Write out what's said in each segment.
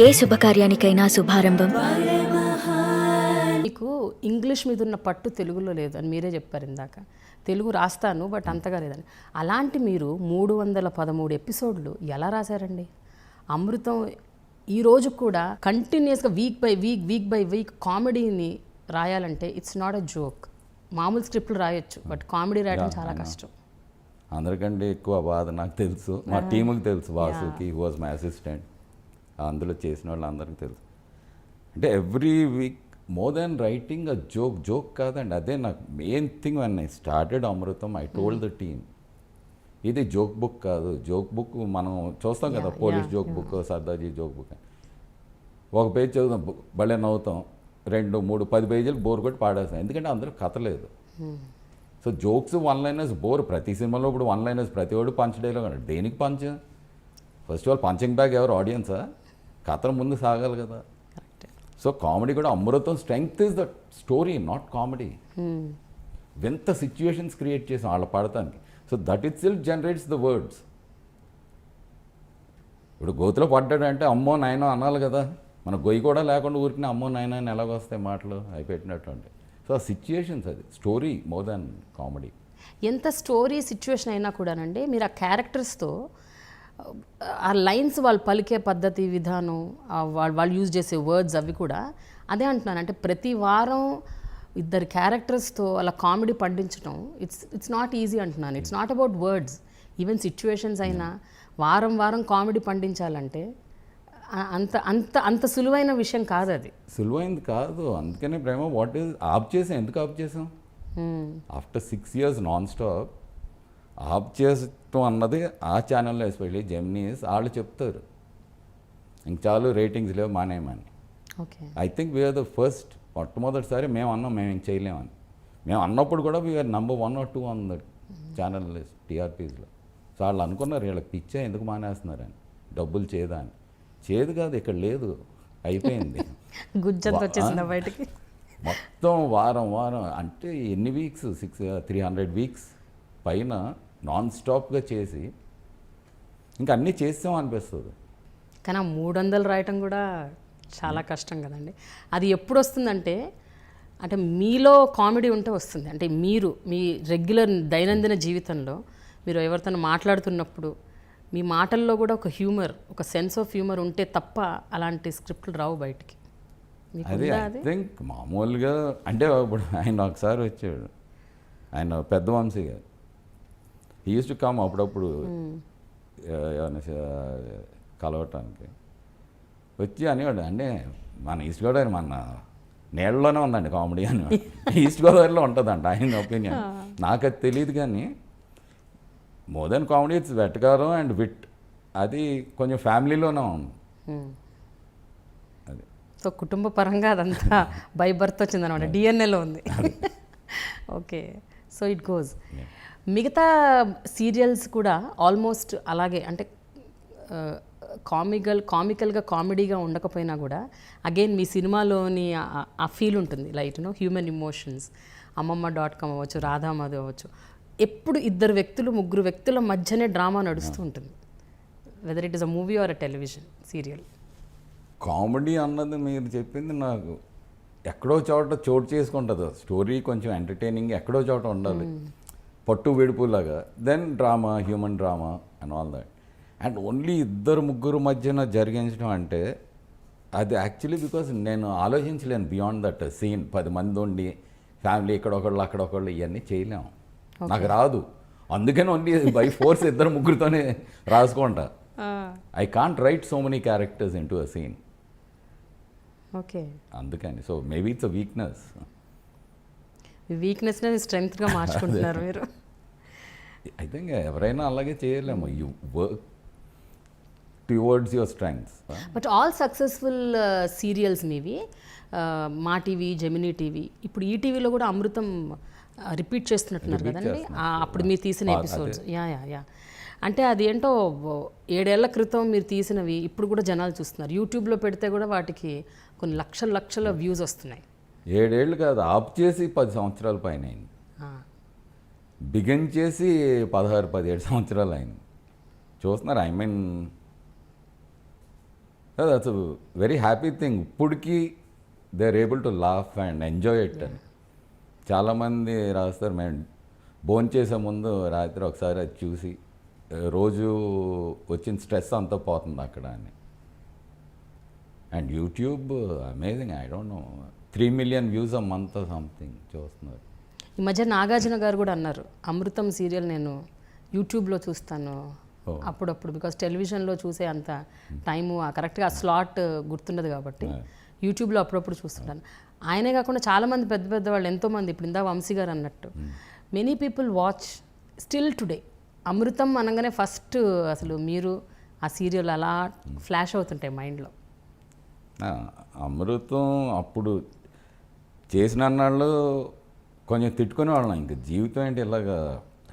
ఏ శుభకార్యానికైనా శుభారంభం. మీకు ఇంగ్లీష్ మీద ఉన్న పట్టు తెలుగులో లేదు అని మీరే చెప్పారు ఇందాక. తెలుగు రాస్తాను బట్ అంతగా లేదని. అలాంటి మీరు 313 ఎపిసోడ్లు ఎలా రాశారండి? అమృతం ఈ రోజు కూడా కంటిన్యూస్గా వీక్ బై వీక్ కామెడీని రాయాలంటే ఇట్స్ నాట్ అ జోక్. మామూలు స్క్రిప్ట్లు రాయొచ్చు బట్ కామెడీ రాయడం చాలా కష్టం. అందరికంటే ఎక్కువ బాధ నాకు తెలుసు, మా టీముకి తెలుసు, వాసుకి వాజ్ మై అసిస్టెంట్, అందులో చేసిన వాళ్ళు అందరికీ తెలుసు. అంటే every week more than writing a joke కాదండి, అదే నాకు main thing. When I started Amrutham I told the team, ఇది జోక్ బుక్ కాదు. జోక్ బుక్ మనం చూస్తాం కదా, police joke book, Sardarji joke book. ఒక పేజ్ చదువుతాం, భలే నవ్వుతాం, 2, 3, 10 పేజీలు బోర్ కొట్టి పాడేస్తాం, ఎందుకంటే అందరూ కథ లేదు. So jokes one liners bore. ప్రతి సినిమాలో ఇప్పుడు వన్ లైనర్స్, ప్రతి వాడు పంచ్ డైలాగ్ అన్నాడు. దేనికి punch? First of all punching bag ఎవరు? ఆడియన్సా? కథను ముందు సాగాలి కదా. సో కామెడీ కూడా, Amrutham strength is the story, not comedy. వింత సిచ్యువేషన్స్ క్రియేట్ చేసాం వాళ్ళ పడతానికి. So that itself generates the words. ఇప్పుడు గోతులో పడ్డాడంటే అమ్మో నాయనో అనాలి కదా. మన గొయ్యి కూడా లేకుండా ఊరికి అమ్మో నాయన అని ఎలాగొస్తాయి మాటలు అవి పెట్టినట్టు. సో ఆ సిచ్యుయేషన్స్, అది స్టోరీ మోర్ దాన్ కామెడీ. ఎంత స్టోరీ సిచ్యువేషన్ అయినా కూడానండి, మీరు ఆ క్యారెక్టర్స్తో ఆ లైన్స్ వాళ్ళు పలికే పద్ధతి విధానం, వాళ్ళు యూజ్ చేసే వర్డ్స్ అవి కూడా అదే అంటున్నాను. అంటే ప్రతి వారం ఇద్దరు క్యారెక్టర్స్తో అలా కామెడీ పండించడం ఇట్స్ నాట్ ఈజీ అంటున్నాను. It's not about words, even situations అయినా వారం కామెడీ పండించాలంటే అంత అంత అంత సులువైన విషయం కాదు. అది సులువైంది కాదు. అందుకనే ప్రేమ వాట్ ఈజ్ ఆఫ్ చేసాం. ఎందుకు ఆఫ్ చేసాం? After 6 years non stop of చేస్తాం అన్నది ఆ ఛానల్లో ఎస్పెషల్లీ జెమినీస్ వాళ్ళు చెప్తారు, ఇంక చాలు రేటింగ్స్ లేవు మానేయమని. Okay, I think we are the first. మొట్టమొదటిసారి మేము అన్నాం మేము ఇంక చేయలేమని. మేము అన్నప్పుడు కూడా we are number 1 or 2 on the channel list టీఆర్పీస్లో. సో వాళ్ళు అనుకున్నారు వీళ్ళకి పిచ్చా ఎందుకు మానేస్తున్నారని, డబ్బులు చేదా అని. చేదు కాదు, ఇక్కడ లేదు, అయిపోయింది. గుజ్జంత వచ్చేసింది బయటికి. మొత్తం వారం అంటే ఎన్ని వీక్స్, 300 వీక్స్ పైన నాన్ స్టాప్గా చేసి ఇంకా అన్నీ చేస్తాం అనిపిస్తుంది. కానీ ఆ 300 రాయటం కూడా చాలా కష్టం కదండి. అది ఎప్పుడు వస్తుందంటే, అంటే మీలో కామెడీ ఉంటే వస్తుంది. అంటే మీరు మీ రెగ్యులర్ దైనందిన జీవితంలో మీరు ఎవరితో మాట్లాడుతున్నప్పుడు మీ మాటల్లో కూడా ఒక హ్యూమర్, ఒక సెన్స్ ఆఫ్ హ్యూమర్ ఉంటే తప్ప అలాంటి స్క్రిప్ట్లు రావు బయటికి. అదే ఐ థింక్ మామూలుగా. అంటే ఇప్పుడు ఆయన ఒకసారి వచ్చాడు, ఆయన పెద్ద వంశీ గారు. హీ యూస్ టు కమ్ అప్పుడప్పుడు ఏమైనా కలవటానికి వచ్చి అనేవాడు, అంటే మన ఈస్ట్ గోదావరి మన నీళ్ళలోనే ఉందండి కామెడీ అని. ఈస్ట్ గోదావరిలో ఉంటుందంట ఆయన ఒపీనియన్. నాకు అది తెలియదు, కానీ మోర్ దెన్ కామెడీ ఇట్స్ వెటకారం అండ్ విట్. అది కొంచెం ఫ్యామిలీలోనే ఉంది. అది సో కుటుంబ పరంగా అదంతా బై బర్త్ వచ్చిందనమాట, డిఎన్ఏలో ఉంది. Okay, so it goes. మిగతా సీరియల్స్ కూడా ఆల్మోస్ట్ అలాగే, అంటే కామికల్గా కామెడీగా ఉండకపోయినా కూడా అగైన్ మీ సినిమాలోని ఆ ఫీల్ ఉంటుంది, లైట్ హ్యూమన్ ఇమోషన్స్. అమ్మమ్మ.com అవ్వచ్చు, రాధామాధవ్ అవ్వచ్చు, ఎప్పుడు 2 వ్యక్తులు 3 వ్యక్తుల మధ్యనే డ్రామా నడుస్తూ ఉంటుంది, whether it is a movie or a television serial. Comedy అన్నది మీరు చెప్పింది నాకు ఎక్కడో చోట చోటు చేసుకుంటుంది. స్టోరీ కొంచెం ఎంటర్టైనింగ్ ఎక్కడో చోట ఉండాలి, పట్టు వెడుపులాగా. Then drama, human drama and all that. And only 2-3 మధ్యన జరిగించడం అంటే అది యాక్చువల్లీ బికాస్ నేను ఆలోచించలేను బియాండ్ దట్ సీన్. 10 మంది ఉండి ఫ్యామిలీ ఇక్కడొకళ్ళు అక్కడొకళ్ళు ఇవన్నీ చేయలేము, నాకు రాదు. అందుకని ఓన్లీ బై ఫోర్స్ 2-3తోనే రాసుకుంటా. I can't write so many characters into a scene. Okay, అందుకని. సో మేబీ ఇట్స్ అ వీక్నెస్ని స్ట్రెంగ్త్గా మార్చుకుంటున్నారు మీరు. ఐ థింక్ ఎవరైనా అలాగే చేయలేము. You work towards your strengths. But all successful serials మీవి, మా టీవీ, జెమినీ టీవీ, ఇప్పుడు ఈ టీవీలో కూడా అమృతం రిపీట్ చేస్తున్నట్టున్నారు కదండి. అప్పుడు మీరు తీసిన ఎపిసోడ్స్. యా అంటే అది ఏంటో 7 ఏళ్ల క్రితం మీరు తీసినవి ఇప్పుడు కూడా జనాలు చూస్తున్నారు. యూట్యూబ్లో పెడితే కూడా వాటికి కొన్ని లక్షల వ్యూస్ వస్తున్నాయి. 7 ఏళ్ళు కాదు, ఆఫ్ చేసి 10 సంవత్సరాల పైన అయింది. బిగిన్ చేసి 16-17 సంవత్సరాలు అయింది. చూస్తున్నారు. I mean that's very happy thing. ఇప్పటికీ they are able to laugh and enjoy it అని. చాలామంది రాస్తారు, మేము భోంచేసే ముందు రాత్రి ఒకసారి అది చూసి రోజు వచ్చిన స్ట్రెస్ అంతా పోతుంది అక్కడ అని. And YouTube amazing, I don't know 3 million views a month something చూస్తున్నారు. ఈ మధ్య నాగార్జున గారు కూడా అన్నారు, అమృతం సీరియల్ నేను యూట్యూబ్లో చూస్తాను అప్పుడప్పుడు, బికాస్ టెలివిజన్లో చూసే అంత టైము కరెక్ట్గా ఆ స్లాట్ గుర్తుండదు కాబట్టి యూట్యూబ్లో అప్పుడప్పుడు చూస్తుంటాను. ఆయనే కాకుండా చాలామంది పెద్ద పెద్ద వాళ్ళు ఎంతోమంది, ఇప్పుడు ఇందా వంశీ గారు అన్నట్టు many people watch still today. Amrutham అనగానే ఫస్ట్ అసలు మీరు ఆ సీరియల్ అలా ఫ్లాష్ అవుతుంటాయి మైండ్లో. అమృతం అప్పుడు చేసిన అన్నాళ్ళు కొంచెం తిట్టుకునే వాళ్ళం, ఇంక జీవితం ఏంటి ఇలాగా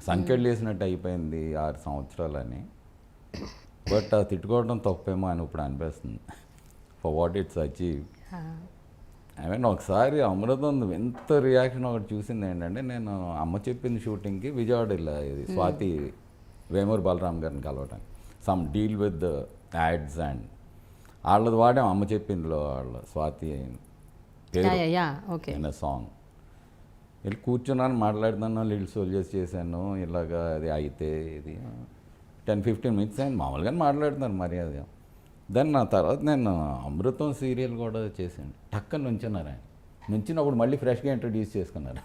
సంఖ్యలు వేసినట్టు అయిపోయింది 6 సంవత్సరాలని. బట్ ఆ తిట్టుకోవడం తప్పేమో అని ఇప్పుడు అనిపిస్తుంది, for what it's achieve. I mean ఒకసారి అమృతం ఎంత రియాక్షన్ ఒకటి చూసింది ఏంటంటే, నేను అమ్మ చెప్పింది షూటింగ్కి విజయవాడ ఇలా ఇది స్వాతి వేమూరు బలరామ్ గారిని కలవటానికి, some deal with ads and వాళ్ళది వాడాం అమ్మ చెప్పిందిలో వాళ్ళ స్వాతి ఓకే సాంగ్. వెళ్ళి కూర్చున్నాను, మాట్లాడుతున్నాను, లిటిల్ సోల్జర్స్ చేశాను, ఇలాగా అది అయితే ఇది 10-15 minutes అయింది, మామూలుగానే మాట్లాడుతున్నాను మరి అది. దాన్ని నా తర్వాత నేను అమృతం సీరియల్ కూడా చేశాను. టక్కన నుంచున్నారు ఆయన, నుంచినప్పుడు మళ్ళీ ఫ్రెష్గా ఇంట్రడ్యూస్ చేసుకున్నారు.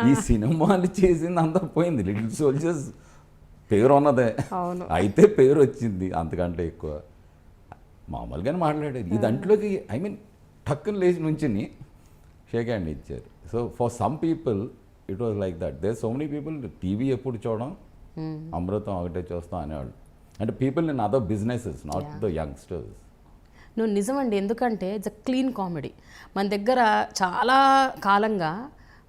ఈ సినిమాలు చేసింది అంతా పోయింది, లిటిల్ సోల్జర్స్ పేరు ఉన్నదే, అయితే పేరు వచ్చింది, అంతకంటే ఎక్కువ మామూలుగానే మాట్లాడేది. ఈ దాంట్లోకి ఐ మీన్ టక్కన లేచి నుంచుని షేక్ హ్యాండ్ ఇచ్చారు. So for some people it was like that. There so many people TV ఎప్పుడు చూడడం, అమృతం ఒకటే చూస్తాం అనేవాళ్ళు. అంటే people in other businesses, not the youngsters. నువ్వు నిజమండి, ఎందుకంటే ఇట్స్ అ క్లీన్ కామెడీ. మన దగ్గర చాలా కాలంగా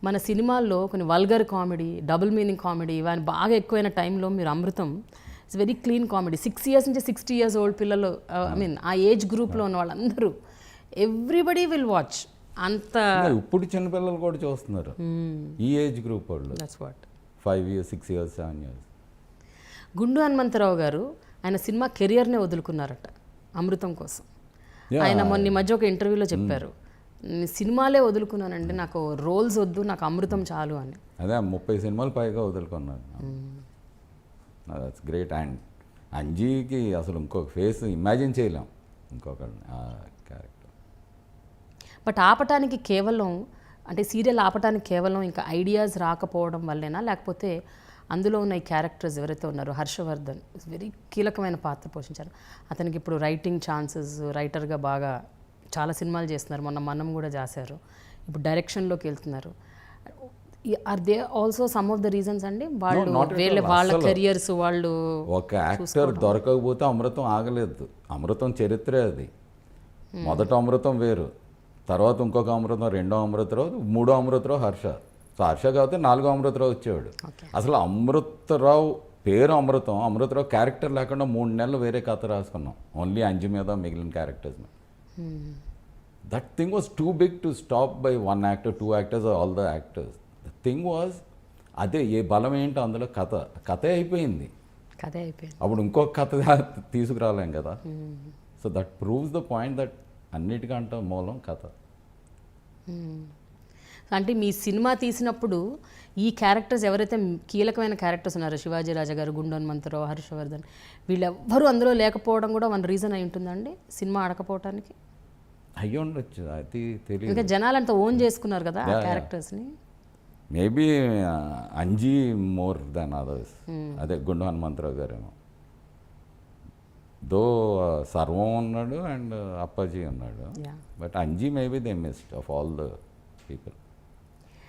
మన సినిమాల్లో కొన్ని vulgar comedy, double meaning comedy ఇవన్నీ బాగా ఎక్కువైన టైంలో మీరు Amrutham it's very clean comedy. 6 years నుంచి 60 years ఓల్డ్ పిల్లలు, ఐ మీన్ ఆ ఏజ్ గ్రూప్లో ఉన్న వాళ్ళందరూ ఎవ్రీబడి విల్ వాచ్. అంత ఇప్పుడు చిన్నపిల్లలు కూడా చూస్తున్నారు, ఈ ఏజ్ గ్రూప్ వాళ్ళు. That's what 5 years, 6 years, 7 years. గుండు హనుమంతరావు గారు ఆయన సినిమా కెరియర్నే వదులుకున్నారట అమృతం కోసం. ఆయన మొన్న మధ్య ఒక ఇంటర్వ్యూలో చెప్పారు, సినిమాలే వదులుకున్నానండి, నాకు రోల్స్ వద్దు, నాకు అమృతం చాలు అని. అదే 30 సినిమాలు పైగా వదులుకున్నాను. That's great. అండ్ అంజీకి అసలు ఇంకొక ఫేస్ ఇమాజిన్ చేయలేం, ఇంకొక క్యారెక్టర్. బట్ ఆపటానికి కేవలం అంటే సీరియల్ ఆపటానికి కేవలం ఇంకా ఐడియాస్ రాకపోవడం వల్లేనా, లేకపోతే అందులో ఉన్న ఈ క్యారెక్టర్స్ ఎవరైతే ఉన్నారో హర్షవర్ధన్ వెరీ కీలకమైన పాత్ర పోషించారు. అతనికి ఇప్పుడు రైటింగ్ ఛాన్సెస్, రైటర్గా బాగా చాలా సినిమాలు చేస్తున్నారు, మొన్న మనం కూడా చేశారు, ఇప్పుడు డైరెక్షన్లోకి వెళ్తున్నారు. Are they also some of the reasons అండి వాళ్ళ కెరియర్స్ వాళ్ళు? ఒక యాక్టర్ దొరకకపోతే అమృతం ఆగలేదు. అమృతం చరిత్రే అది. మొదట అమృతం వేరు, తర్వాత ఇంకొక అమృతం, రెండో అమృతరావు, మూడో అమృతరావు హర్ష. సో హర్ష కాబట్టి 4వ అమృతరావు వచ్చేవాడు. అసలు అమృతరావు పేరు అమృతం, అమృతరావు క్యారెక్టర్ లేకుండా 3 నెలలు వేరే కథ రాసుకున్నాం, ఓన్లీ అంజు మీద మిగిలిన క్యారెక్టర్స్ మీద. That thing was too big to stop by 1 actor, 2 actors, all the actors. The thing was అదే, ఏ బలం ఏంటో అందులో కథే అయిపోయింది. అప్పుడు ఇంకొక కథ తీసుకురాలేం కదా. So that proves the point that అన్నిటికంటే మూలం కథ. అంటే మీ సినిమా తీసినప్పుడు ఈ క్యారెక్టర్స్ ఎవరైతే కీలకమైన క్యారెక్టర్స్ ఉన్నారో, శివాజీ రాజా గారు, గుండు హనుమంతరావు, హర్షవర్ధన్, వీళ్ళెవ్వరూ అందులో లేకపోవడం కూడా వన్ రీజన్ అయి ఉంటుందండి సినిమా ఆడకపోవటానికి? అయ్యి ఉండొచ్చు, అది తెలియదు. ఇంకా జనాలు అంతా ఓన్ చేసుకున్నారు కదా ఆ క్యారెక్టర్స్ని. Maybe Anji more than others. అదే గుండు హనుమంతరావు గారేమో, దో సర్వం ఉన్నాడు అండ్ అప్పాజీ ఉన్నాడు. But Anji maybe they missed of all the people.